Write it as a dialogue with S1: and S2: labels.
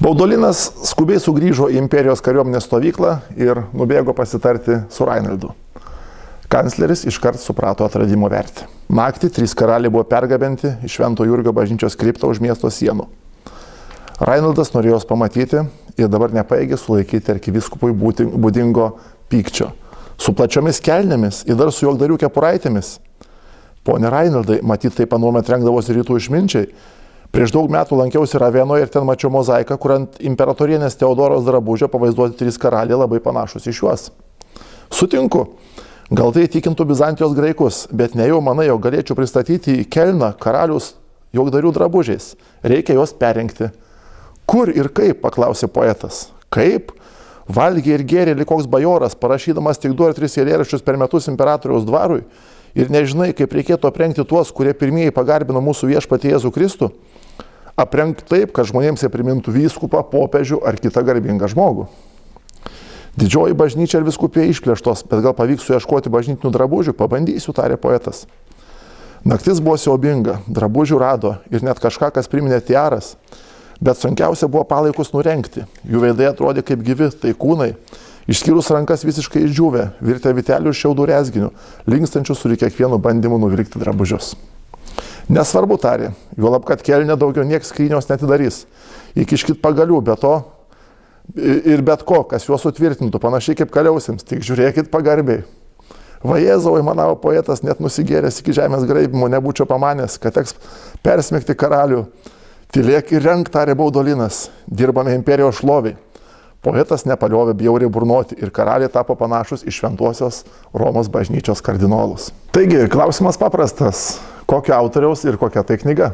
S1: Baudolinas skubiai sugrįžo į imperijos kariuomenės stovyklą ir nubėgo pasitarti su Rainaldu. Kancleris iškart suprato atradimo vertę. Naktį 3 karaliai buvo pergabenti iš Švento Jurgio bažnyčios kriptą už miesto sienų. Rainaldas norėjo juos pamatyti ir dabar nepaėgė sulaikyti arkivyskupui būdingo pykčio. Su plačiomis kelnėmis ir dar su juokdarių kepuraitėmis. Pone Rainaldai, matyt, taip anuomet rengdavosi rytų išminčiai. Prieš daug metų lankiausi Ravenoje ir ten mačiau mozaiką, kur ant imperatorienės Teodoros drabužio pavaizduoti 3 karaliai labai panašus į šiuos. Sutinku, gal tai įtikintų Bizantijos graikus, bet nejau manai, jog galėčiau pristatyti į Kelną karalius juokdarių drabužiais. Reikia juos perrengti. Kur ir kaip, paklausė poetas. Kaip? Valgė ir gėrė lyg koks bajoras, parašydamas tik 2 ar 3 eilėraščius per metus imperatoriaus dvarui ir nežinai, kaip reikėtų aprengti tuos, kurie pirmieji pagarbino mūsų viešpatį Jėzų Kristų. Aprenk taip, kad žmonėms jie primintų vyskupą, popiežių ar kitą garbingą žmogų. Didžioji bažnyčia ir vyskupė išplėštos, bet gal pavyks suieškoti bažnytinių drabužių, pabandysiu, tarė poetas. Naktis buvo siaubinga, drabužių rado ir net kažką, kas priminė tiaras, bet sunkiausia buvo palaikus nurengti. Jų veidai atrodė kaip gyvi, tai kūnai, išskyrus rankas visiškai išdžiūvę, virtę vitelių ir šiaudų rezginių, linkstančių su kiekvienu bandymu nuvilkti drabužius. Nesvarbu, tarė, juolab, kad Kelne daugiau nieks skrynios netidarys. Įkiškit pagalių, be to ir bet ko, kas juos sutvirtintų, panašiai kaip kaliausiems, tik žiūrėkit pagarbiai. Va Jėzau, manavo poetas, net nusigėręs iki žemės graibimo, nebūčiau pamanęs, kad teks persmegti karalių. Tylėk ir renk, tarė Baudolinas, dirbame imperijos šloviai. Poetas nepaliovė bjauriai burnoti ir karaliai tapo panašus į šventosios Romos bažnyčios kardinolus. Taigi, klausimas paprastas. Kokio autoriaus ir kokia tai knyga?